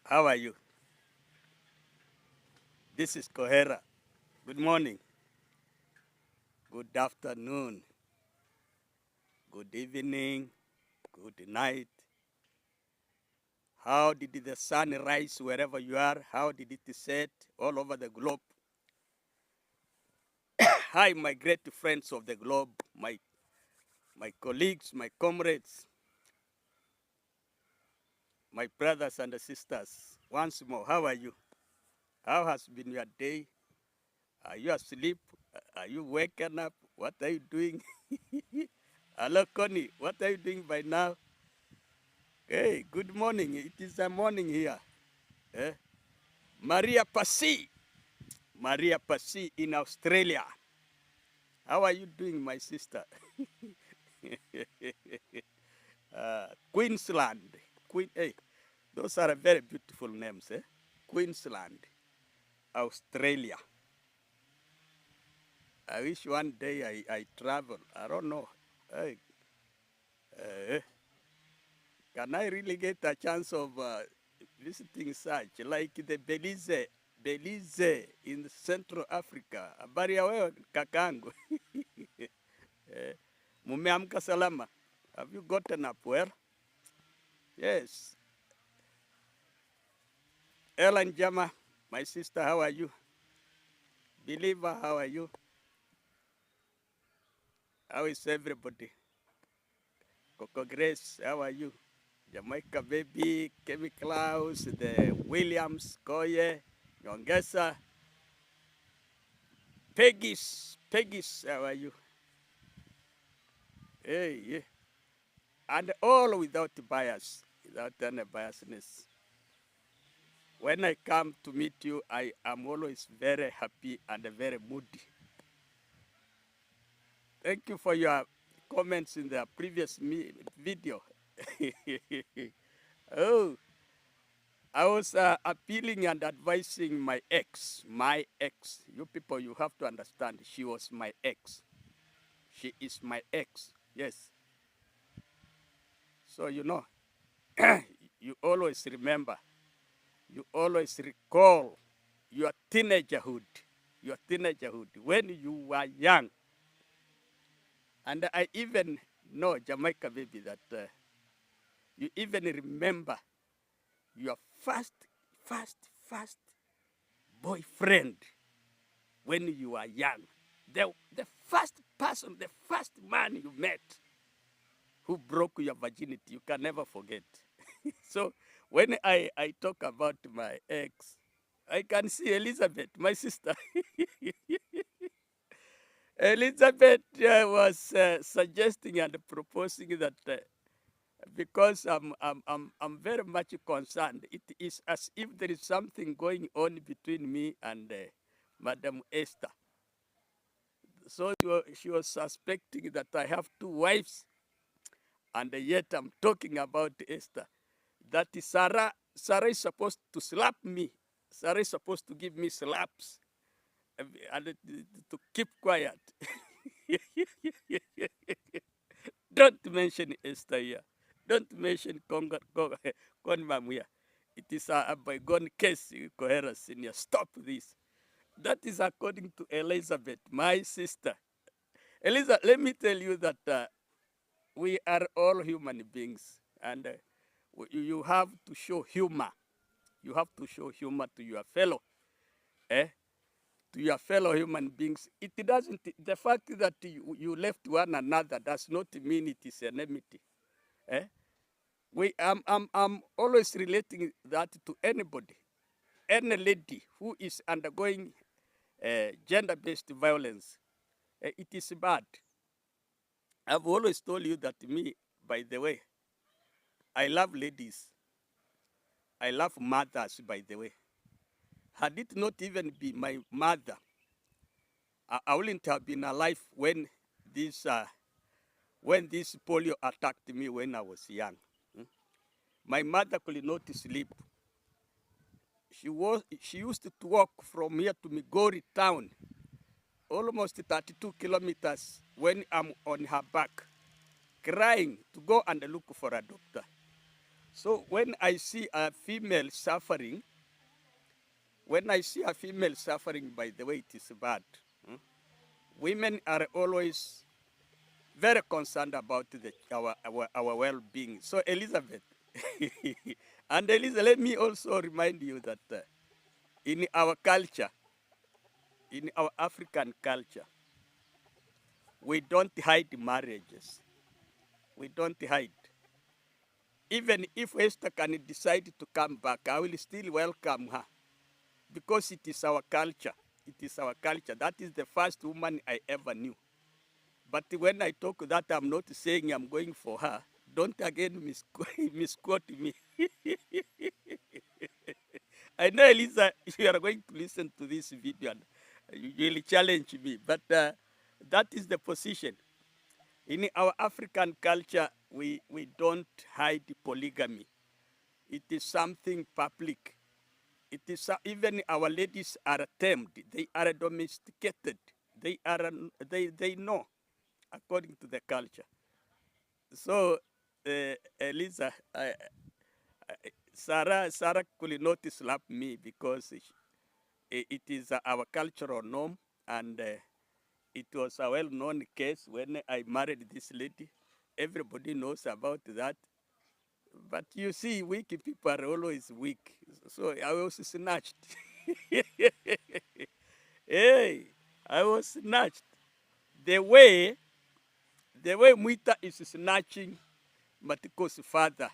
How are you? This is Kohera. Good morning, good afternoon, good evening, good night. How did the sun rise wherever you are? How did it set all over the globe? Hi, my great friends of the globe, my colleagues, my comrades, my brothers and sisters. Once more, how are you? How has been your day? Are you asleep? Are you waking up? What are you doing? Hello, Connie. What are you doing by now? Hey, good morning. It is a morning here. Eh? Maria Pasi. Maria Pasi in Australia. How are you doing, my sister? Queensland. Hey, those are very beautiful names. Eh? Queensland, Australia. I wish one day I travel. I don't know. Hey, uh, can I really get a chance of visiting such like the Belize in Central Africa? Habari ya wewe kakangu. Mumeamka salama? Have you gotten up well? Yes. Ellen Jama, my sister, how are you? Believer, how are you? How is everybody? Coco Grace, how are you? Jamaica Baby, Kemi Klaus, the Williams, Koye, Yongesa, Peggy's, how are you? Hey, yeah. And all without bias, without any biasness. When I come to meet you, I am always very happy and very moody. Thank you for your comments in the previous video. Oh, I was appealing and advising my ex. You people, you have to understand, she was my ex. She is my ex, yes. So, you know, you always remember, you always recall your teenagerhood, when you were young. And I even know, Jamaica Baby, that you even remember your first boyfriend when you were young. The first person, the first man you met who broke your virginity, you can never forget. So when I talk about my ex, I can see Elizabeth, my sister. Elizabeth was suggesting and proposing that because I'm very much concerned. It is as if there is something going on between me and Madam Esther. So she was suspecting that I have two wives, and yet I'm talking about Esther. That is Sarah. Sarah is supposed to slap me. Sarah is supposed to give me slaps and to keep quiet. Don't mention Esther here. Don't mention Conmam here. It is a bygone case, Kohera Senior. Stop this. That is according to Elizabeth, my sister. Elizabeth, let me tell you that we are all human beings, and you have to show humor. You have to show humor to your fellow, to your fellow human beings. It doesn't. The fact that you left one another does not mean it is enmity. I'm always relating that to anybody, any lady who is undergoing gender-based violence. It is bad. I've always told you that me, by the way, I love ladies. I love mothers, by the way. Had it not even been my mother, I wouldn't have been alive when this polio attacked me when I was young. My mother could not sleep. She used to walk from here to Migori town, almost 32 kilometers, when I'm on her back, crying to go and look for a doctor. So when I see a female suffering, when I see a female suffering, by the way, it is bad. Hmm? Women are always very concerned about our well-being. So Elizabeth, and Elizabeth, let me also remind you that in our culture, in our African culture, we don't hide marriages. We don't hide. Even if Esther can decide to come back, I will still welcome her because it is our culture. It is our culture. That is the first woman I ever knew. But when I talk that, I'm not saying I'm going for her. Don't again misquote me. I know, Elisa, you are going to listen to this video and you will challenge me, but that is the position. In our African culture, we don't hide polygamy. It is something public. It is even our ladies are tamed. They are domesticated. They know according to the culture. So, Elisa, Sarah could not slap me because it is our cultural norm, and it was a well-known case when I married this lady. Everybody knows about that. But you see, weak people are always weak. So I was snatched. Hey, I was snatched. The way Muita is snatching Matiko's father,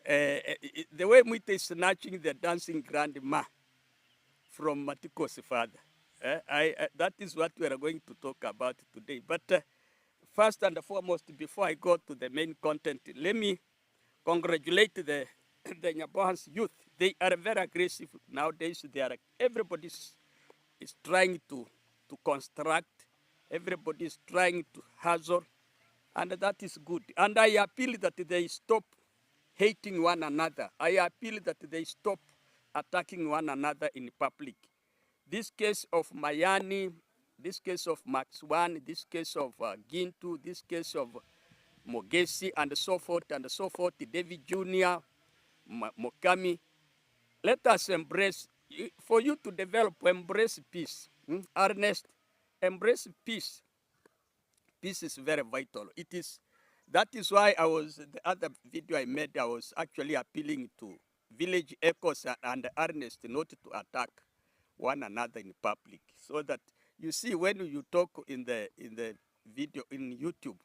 the way Muita is snatching the dancing grandma from Matiko's father. That is what we are going to talk about today. But first and foremost, before I go to the main content, let me congratulate the the Nyabohan's youth. They are very aggressive nowadays. Everybody is trying to construct. Everybody is trying to hustle, and that is good. And I appeal that they stop hating one another. I appeal that they stop attacking one another in public. This case of Mayani, this case of Max One, this case of Gintu, this case of Mogesi, and so forth, David Jr., Mokami. Let us embrace, for you to develop, embrace peace. Ernest, embrace peace. Peace is very vital. That is why the other video I made, I was actually appealing to village echoes and Ernest not to attack one another in public. So that, you see, when you talk in the video in YouTube,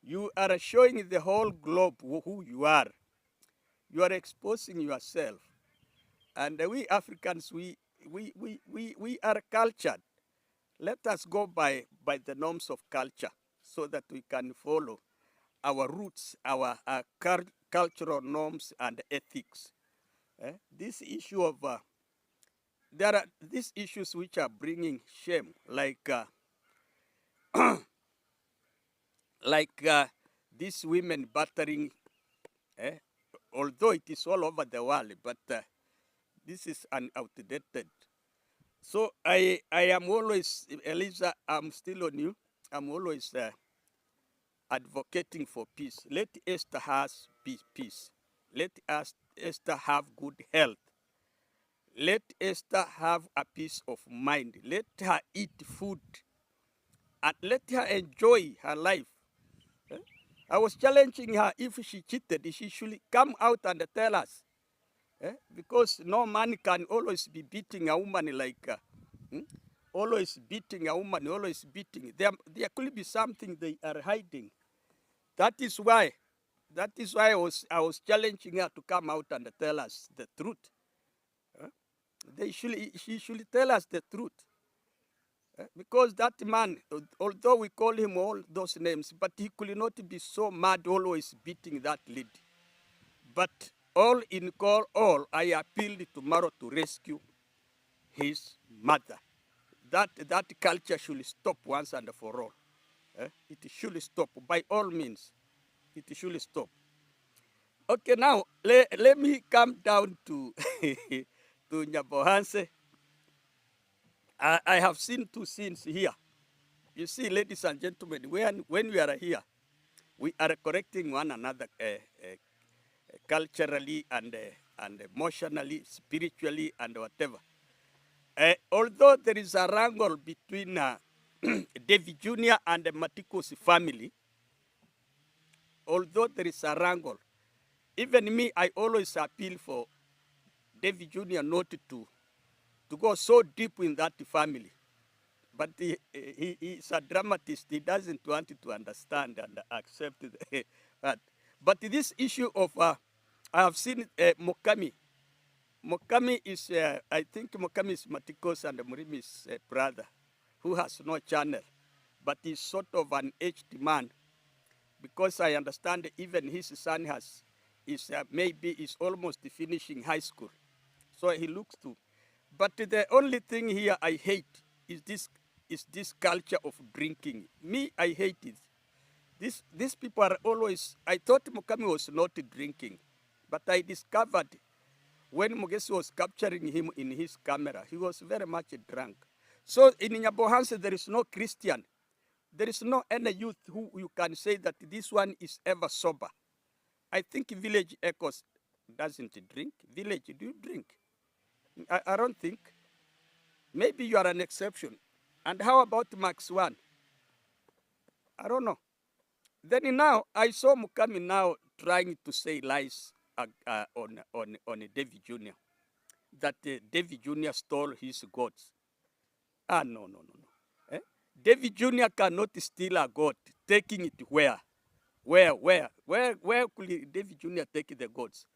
you are showing the whole globe who you are. You are exposing yourself. And we Africans, we are cultured. Let us go by the norms of culture so that we can follow our roots, our cultural norms and ethics. This issue of, there are these issues which are bringing shame, like these women battering, eh, although it is all over the world, but this is an outdated. So I am always, Elisa, I'm still on you. I'm always advocating for peace. Let Esther have peace. Let Esther have good health. Let Esther have a peace of mind. Let her eat food and let her enjoy her life. I was challenging her, if she cheated, she should come out and tell us. Because no man can always be beating a woman like, always beating a woman, always beating. There could be something they are hiding. That is why I was challenging her to come out and tell us the truth. She should tell us the truth. Because that man, although we call him all those names, but he could not be so mad always beating that lady. But all in all, I appealed tomorrow to rescue his mother. That culture should stop once and for all. It should stop by all means. It should stop. Okay, now let me come down to to Nyabohanse. I have seen two scenes here. You see, ladies and gentlemen, when we are here, we are correcting one another culturally and emotionally, spiritually, and whatever. Although there is a wrangle between David Jr. and the Matiko's family, although there is a wrangle, even me, I always appeal for David Jr. not to go so deep in that family. But he's a dramatist. He doesn't want to understand and accept that. But this issue of, I have seen Mokami. Mokami is, I think Mokami is Matikos and Murimi's brother, who has no channel. But he's sort of an aged man, because I understand even his son maybe is almost finishing high school. So he looks to. But the only thing here I hate is this culture of drinking. Me, I hate it. These people are always, I thought Mukami was not drinking, but I discovered when Mugesi was capturing him in his camera, he was very much drunk. So in Nyabohanse, there is no Christian. There is no any youth who you can say that this one is ever sober. I think Village Echoes doesn't drink. Village, do you drink? I don't think. Maybe you are an exception. And how about Max One? I don't know. Then now, I saw Mukami now trying to say lies on David Jr. That David Jr. stole his goats. No. David Jr. cannot steal a goat. Taking it where? Where could David Jr. take the goats?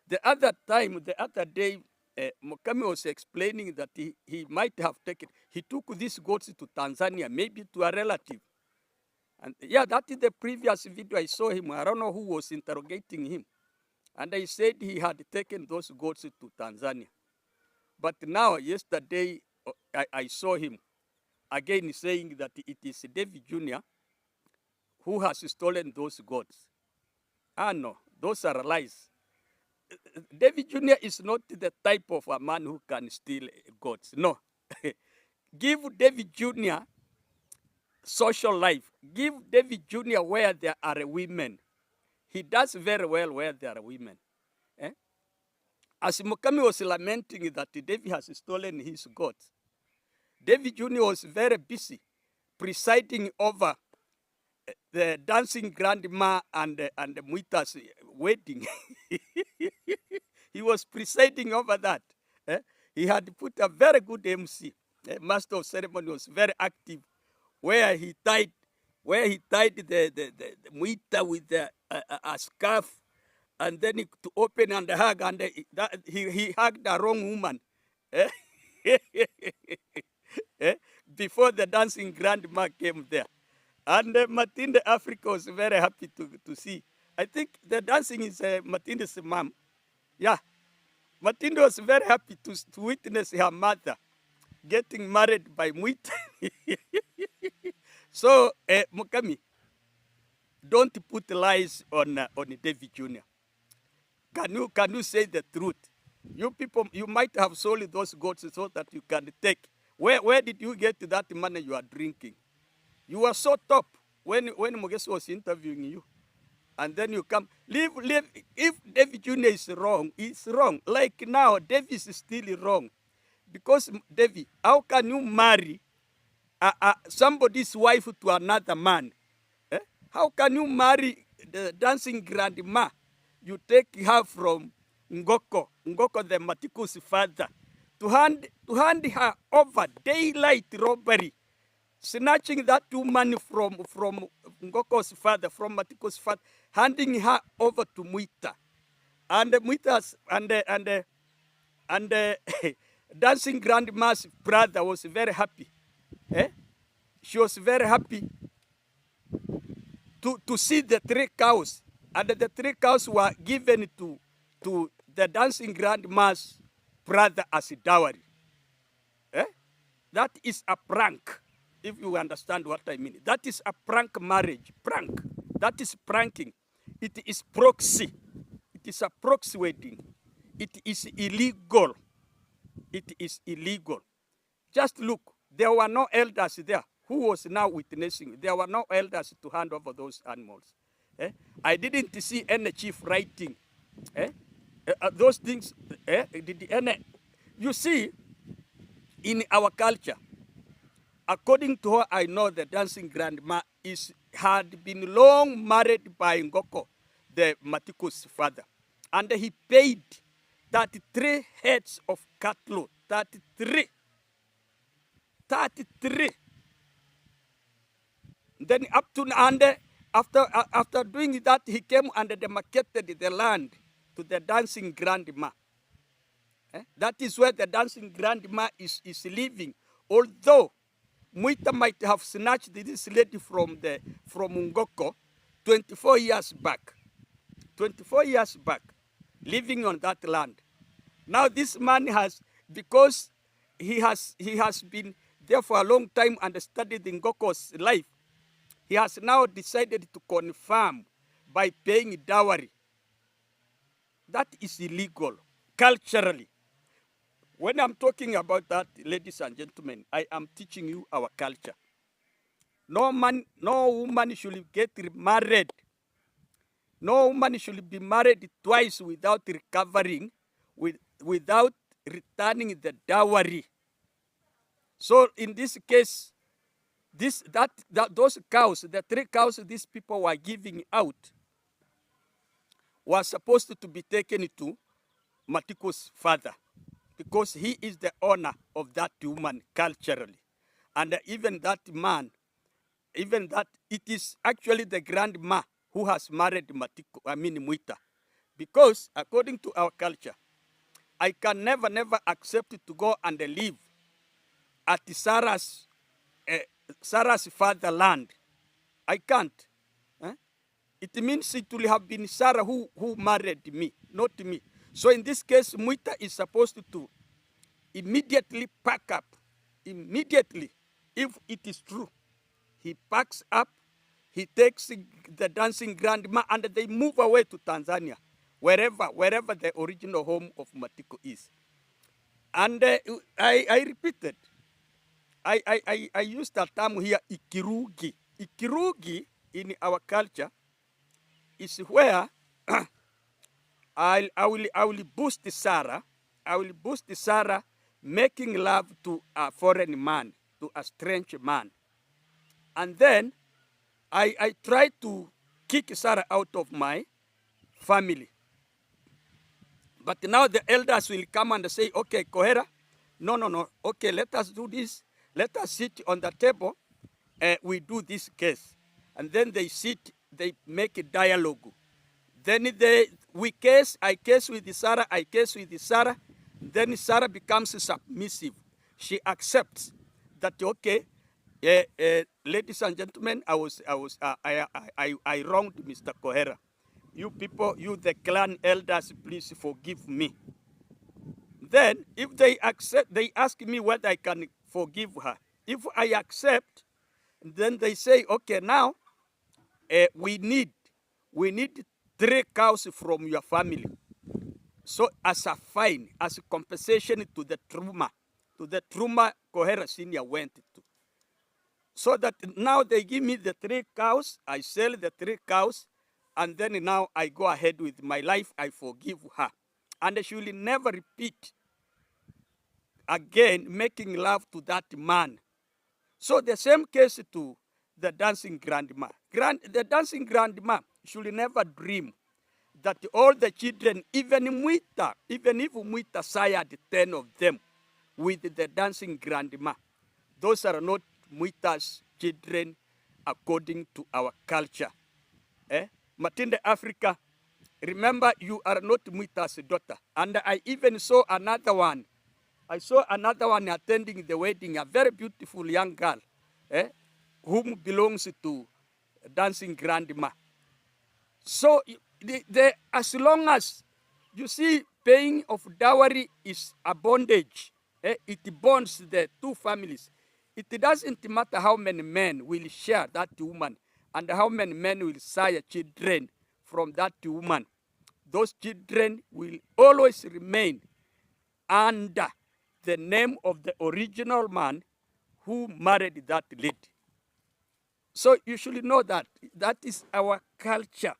The other day, Mukami was explaining that he might have he took these goats to Tanzania, maybe to a relative. And yeah, that is the previous video I saw him. I don't know who was interrogating him. And I said he had taken those goats to Tanzania. But now, yesterday, I saw him again saying that it is David Jr. who has stolen those goats. No, those are lies. David Jr. is not the type of a man who can steal goats. No. Give David Jr. social life. Give David Jr. where there are women. He does very well where there are women. As Mukami was lamenting that David has stolen his goats, David Jr. was very busy presiding over the dancing grandma and Muita's wedding. He was presiding over that. He had put a very good MC. Master of ceremony was very active, where he tied the Muita with a scarf, and then to open and hug, and he hugged the wrong woman. Before the dancing grandma came there. And Matilde Africa was very happy to see. I think the dancing is Matilde's mom. Yeah. Matilde was very happy to witness her mother getting married by Muita. So, Mukami, don't put lies on David Jr. Can you say the truth? You people, you might have sold those goats so that you can take. Where did you get that money you are drinking? You were so top when Mugesi was interviewing you. And then you come, leave. If David Jr. is wrong, it's wrong. Like now, David is still wrong. Because, David, how can you marry somebody's wife to another man? How can you marry the dancing grandma? You take her from Ngoko the Matiku's father, to hand her over daylight robbery, snatching that woman from Ngoko's father, from Matiku's father, handing her over to Muita. And Muita's and dancing grandma's brother was very happy. She was very happy to see the 3 cows. And the 3 cows were given to the dancing grandma's brother as a dowry. That is a prank, if you understand what I mean. That is a prank marriage. Prank. That is pranking. It is proxy. It is a proxy wedding. It is illegal. It is illegal. Just look, there were no elders there. Who was now witnessing? There were no elders to hand over those animals. I didn't see any chief writing Eh? Those things, you see, in our culture, according to what I know, the dancing grandma had been long married by Ngoko, the Matiku's father. And he paid 33 heads of cattle. 33. 33. Then up to and after doing that, he came and demarcated the land to the dancing grandma. That is where the dancing grandma is living. Although Muita might have snatched this lady from Ngoko 24 years back. 24 years back, living on that land. Now this man has, because he has been there for a long time and studied Ngoko's life, he has now decided to confirm by paying dowry. That is illegal culturally. When I'm talking about that, ladies and gentlemen, I am teaching you our culture. No woman should get married. No woman should be married twice without recovering, without returning the dowry. So in this case, those cows, the 3 cows these people were giving out, were supposed to be taken to Matiko's father, because he is the owner of that woman culturally. And even that man, even that, it is actually the grandma who has married Muita. Because according to our culture, I can never accept to go and live at Sarah's fatherland. I can't. It means it will have been Sarah who married me, not me. So in this case, Muita is supposed to immediately pack up. Immediately, if it is true. He packs up, he takes the dancing grandma, and they move away to Tanzania, wherever the original home of Matiko is. And I repeated, I used a term here, ikirugi. Ikirugi in our culture is where I will boost Sarah. I will boost Sarah making love to a foreign man, to a strange man. And then I try to kick Sarah out of my family. But now the elders will come and say, okay, Kohera, no, okay, let us do this. Let us sit on the table. We do this case. And then they sit, they make a dialogue. Then I case with Sarah, I case with Sarah. Then Sarah becomes submissive. She accepts that, okay, ladies and gentlemen, I wronged Mr. Kohera. You people, you the clan elders, please forgive me. Then, if they accept, they ask me whether I can forgive her. If I accept, then they say, okay, now we need 3 cows from your family. So as a fine, as a compensation to the trauma Kohera Senior went to. So that now they give me the 3 cows, I sell the 3 cows, and then now I go ahead with my life, I forgive her. And she will never repeat again making love to that man. So the same case to the dancing grandma. The dancing grandma should never dream that all the children, even if Muita sired 10 of them with the dancing grandma, those are not Muita's children according to our culture. Matinde Africa, remember you are not Muita's daughter. And I even saw another one. I saw another one attending the wedding, a very beautiful young girl, whom belongs to dancing grandma. So as long as you see paying of dowry is a bondage, it bonds the 2 families. It doesn't matter how many men will share that woman and how many men will sire children from that woman. Those children will always remain under the name of the original man who married that lady. So you should know that. That is our culture.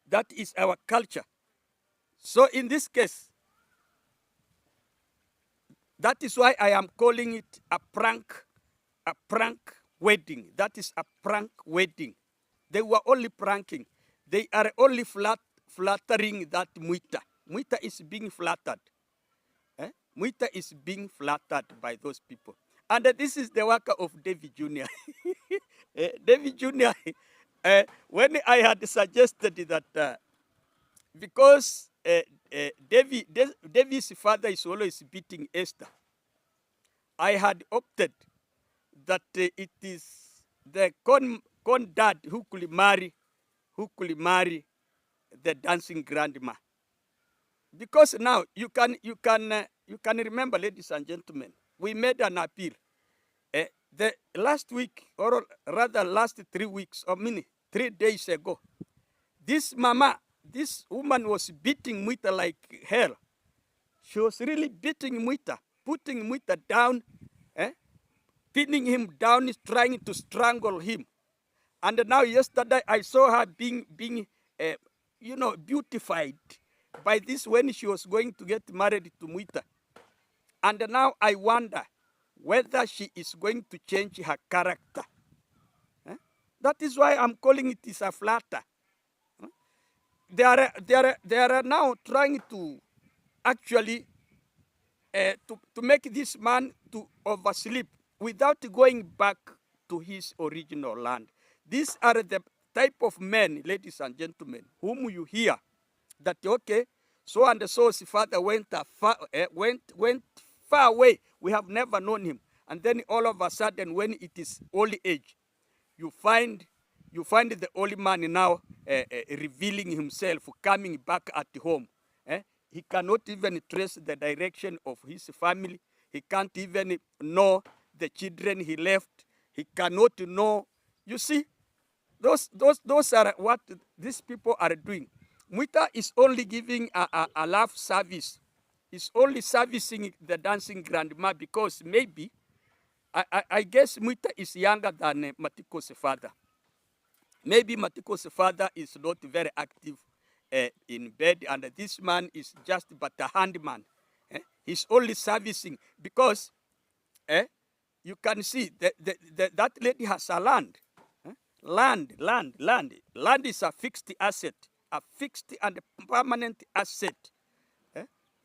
That is our culture. So in this case, that is why I am calling it a prank wedding. That is a prank wedding. They were only pranking. They are only flattering that Muita. Muita is being flattered. Muita is being flattered by those people. And this is the work of David Jr. David Jr., when I had suggested that because David's father is always beating Esther, I had opted that it is the con dad who could marry the dancing grandma. Because now you can remember, ladies and gentlemen, we made an appeal. The last week, or rather last 3 weeks, or 3 days ago, this woman was beating Muita like hell. She was really beating Muita, putting Muita down, pinning him down, trying to strangle him. And now yesterday I saw her being beautified by this when she was going to get married to Muita. And now I wonder whether she is going to change her character. That is why I'm calling it is a flatter. They are now trying to actually to make this man to oversleep without going back to his original land. These are the type of men, ladies and gentlemen, whom you hear that, okay, so and so's father went far away. We have never known him. And then all of a sudden, when it is old age, you find the old man now revealing himself, coming back at home. He cannot even trace the direction of his family. He can't even know the children he left. He cannot know. You see, those are what these people are doing. Muita is only giving a love service. He's only servicing the dancing grandma because maybe, I guess Muita is younger than Matiko's father. Maybe Matiko's father is not very active in bed, and this man is just but a handyman. He's only servicing because you can see that lady has a land. Land is a fixed asset, a fixed and permanent asset.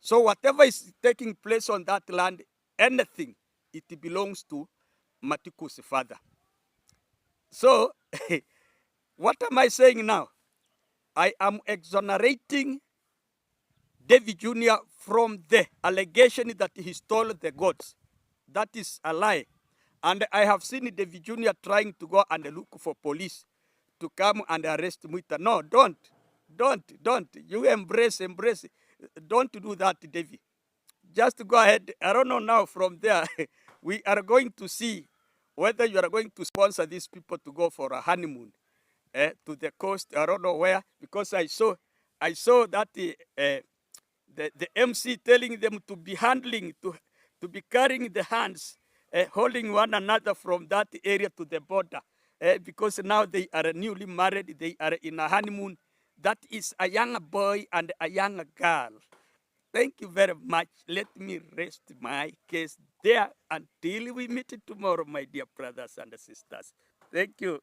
So whatever is taking place on that land, anything, it belongs to Matiko's father. So what am I saying now? I am exonerating David Jr. from the allegation that he stole the gods. That is a lie. And I have seen David Jr. trying to go and look for police to come and arrest Muita. No, don't. You embrace. Don't do that, David. Just go ahead. I don't know now from there. We are going to see whether you are going to sponsor these people to go for a honeymoon to the coast. I don't know where, because I saw that the MC telling them to be handling, to be carrying the hands, holding one another from that area to the border, because now they are newly married, they are in a honeymoon. That is a young boy and a young girl. Thank you very much. Let me rest my case there until we meet tomorrow, my dear brothers and sisters. Thank you.